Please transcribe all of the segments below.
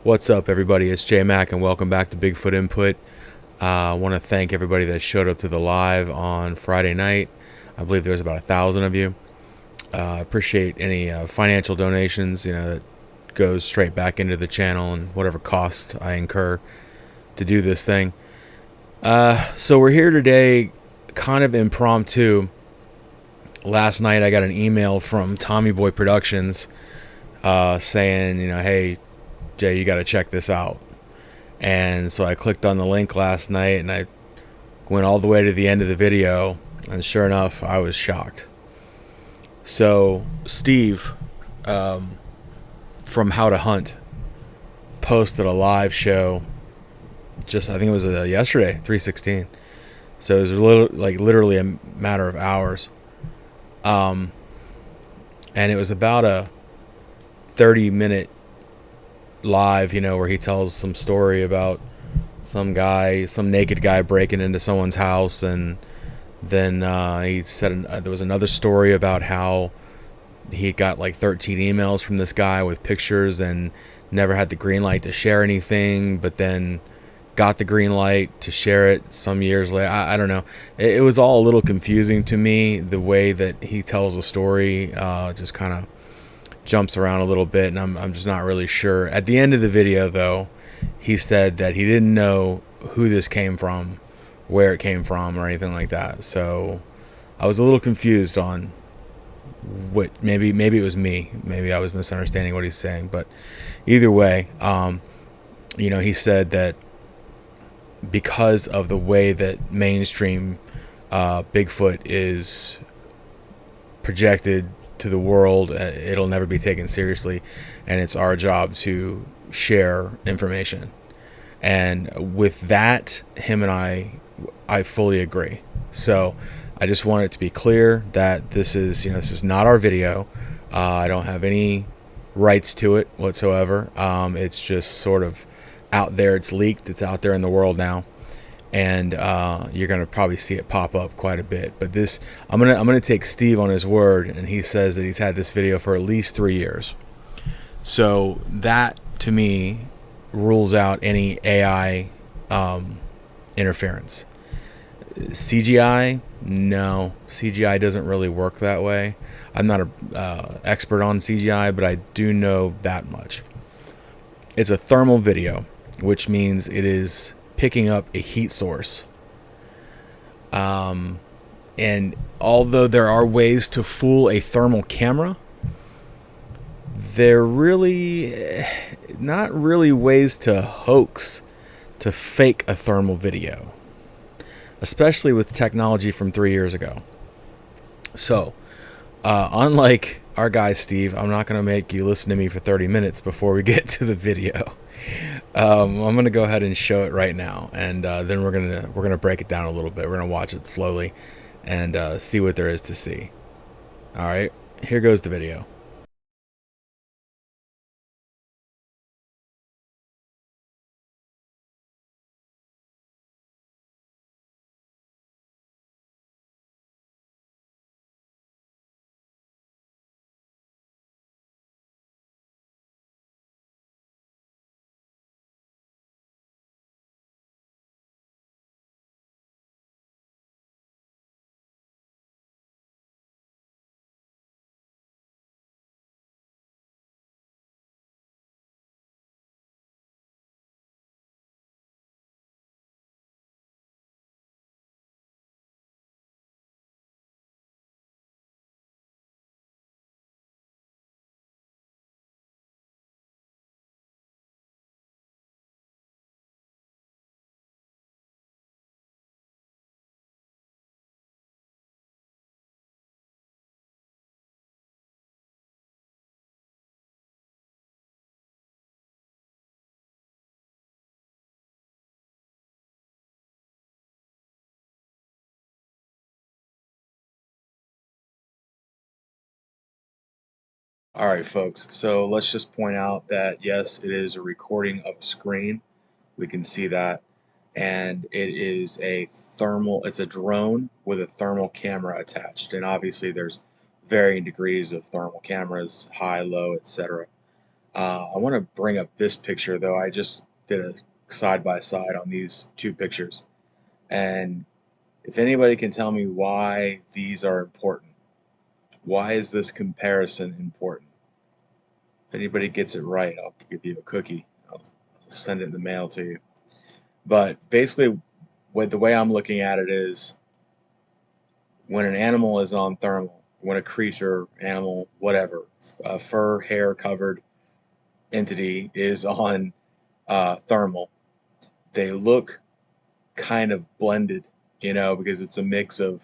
What's up, everybody? It's J Mac, and welcome back to Bigfoot Input. I want to thank everybody that showed up to the live on Friday night. I believe there was about 1,000 of you. I appreciate any financial donations, that goes straight back into the channel and whatever cost I incur to do this thing. So we're here today, kind of impromptu. Last night I got an email from Tommy Boy Productions saying, hey, Jay, you got to check this out. And so I clicked on the link last night and I went all the way to the end of the video, and sure enough, I was shocked. So Steve from How to Hunt posted a live show, just I think it was yesterday, 3/16. So it was literally a matter of hours. And it was about a 30-minute live, where he tells some story about some naked guy breaking into someone's house, and then he said there was another story about how he got like 13 emails from this guy with pictures and never had the green light to share anything, but then got the green light to share it some years later. I don't know. It was all a little confusing to me, the way that he tells a story. Just kind of jumps around a little bit, and I'm just not really sure. At the end of the video, though, he said that he didn't know who this came from, where it came from, or anything like that. So I was a little confused on what maybe it was me. Maybe I was misunderstanding what he's saying. But either way, he said that because of the way that mainstream Bigfoot is projected to the world, it'll never be taken seriously, and it's our job to share information. And with that, him and I fully agree. So I just want it to be clear that this is not our video. I don't have any rights to it whatsoever. It's just sort of out there. It's leaked. It's out there in the world now, and you're gonna probably see it pop up quite a bit. But this, I'm gonna take Steve on his word, and he says that he's had this video for at least 3 years. So that, to me, rules out any AI interference. CGI, no. CGI doesn't really work that way. I'm not an expert on CGI, but I do know that much. It's a thermal video, which means it is picking up a heat source. And although there are ways to fool a thermal camera, they're really not really ways to hoax, to fake a thermal video, especially with technology from 3 years ago. So, unlike our guy Steve, I'm not going to make you listen to me for 30 minutes before we get to the video. I'm going to go ahead and show it right now, and then we're gonna break it down a little bit. We're going to watch it slowly and see what there is to see. All right, here goes the video. All right, folks. So let's just point out that yes, it is a recording of a screen. We can see that. And it is it's a drone with a thermal camera attached. And obviously there's varying degrees of thermal cameras, high, low, etc. I want to bring up this picture though. I just did a side by side on these two pictures, and if anybody can tell me why these are important, why is this comparison important? If anybody gets it right, I'll give you a cookie. I'll send it in the mail to you. But basically, the way I'm looking at it is when an animal is on thermal, when a creature, animal, whatever, a fur, hair covered entity is on thermal, they look kind of blended, because it's a mix of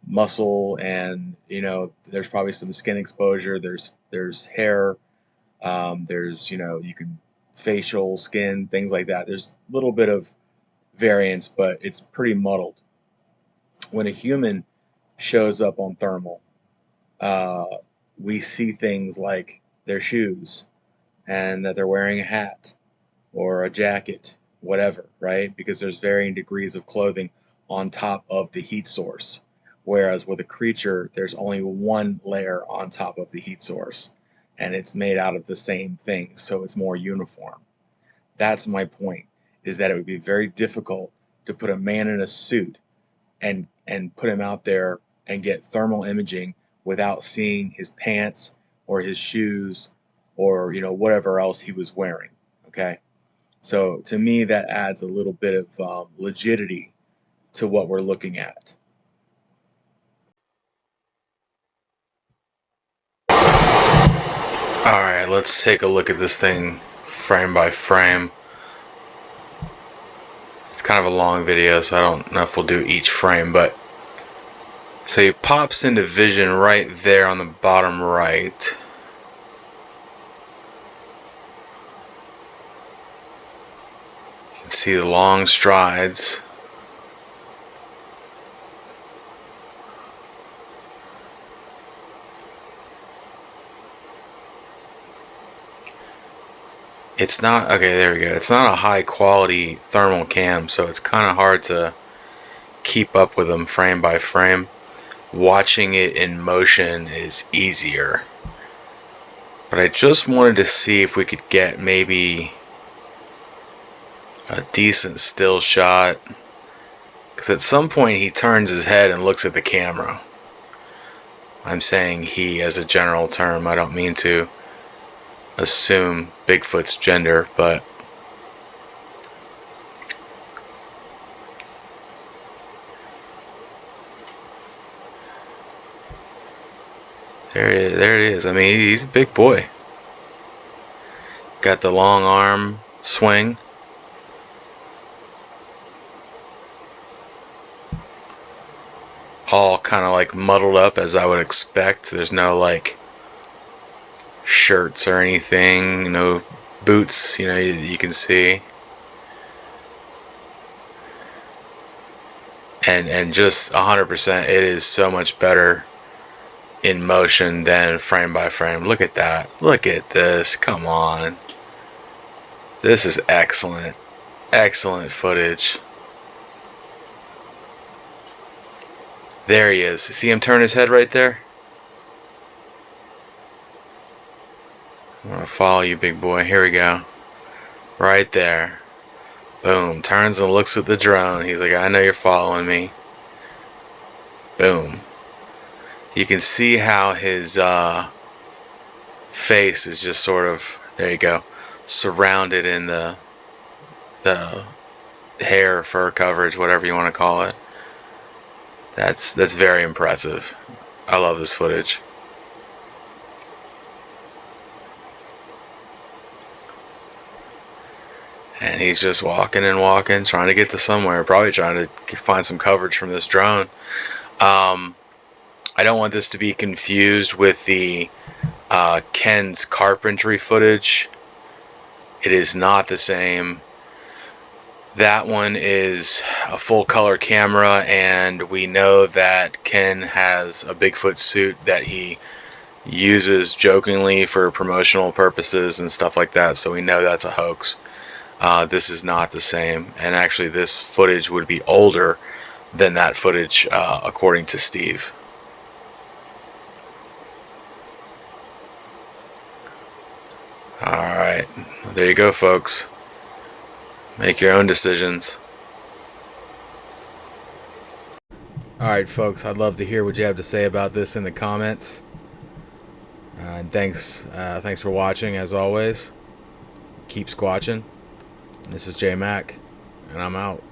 muscle and, there's probably some skin exposure. There's hair. There's, you can facial skin, things like that. There's a little bit of variance, but it's pretty muddled. When a human shows up on thermal, uh, we see things like their shoes and that they're wearing a hat or a jacket, whatever, right? Because there's varying degrees of clothing on top of the heat source. Whereas with a creature, there's only one layer on top of the heat source, and it's made out of the same thing, so it's more uniform. That's my point, is that it would be very difficult to put a man in a suit and put him out there and get thermal imaging without seeing his pants or his shoes or whatever else he was wearing. Okay, so to me that adds a little bit of legitimacy to what we're looking at. All right, let's take a look at this thing frame by frame. It's kind of a long video, so I don't know if we'll do each frame, but so he pops into vision right there on the bottom right. You can see the long strides. It's not, okay, there we go. It's not a high quality thermal cam, so it's kind of hard to keep up with them frame by frame. Watching it in motion is easier. But I just wanted to see if we could get maybe a decent still shot, because at some point he turns his head and looks at the camera. I'm saying he as a general term. I don't mean to assume Bigfoot's gender, but there it is. I mean, he's a big boy. Got the long arm swing. All kind of like muddled up as I would expect. There's no like shirts or anything, no boots, you can see. And just 100%, it is so much better in motion than frame by frame. Look at that. Look at this. Come on. This is excellent. Excellent footage. There he is. See him turn his head right there? I'm gonna follow you, big boy. Here we go. Right there. Boom. Turns and looks at the drone. He's like, I know you're following me. Boom. You can see how his face is just sort of, there you go, surrounded in the hair, fur coverage, whatever you want to call it. That's very impressive. I love this footage. And he's just walking and walking, trying to get to somewhere, probably trying to find some coverage from this drone. I don't want this to be confused with the Ken's carpentry footage. It is not the same. That one is a full color camera, and we know that Ken has a Bigfoot suit that he uses jokingly for promotional purposes and stuff like that, so we know that's a hoax. This is not the same, and actually this footage would be older than that footage, according to Steve. There you go, folks. Make your own decisions. Alright, folks, I'd love to hear what you have to say about this in the comments. And thanks for watching, as always. Keep squatching. This is J Mac, and I'm out.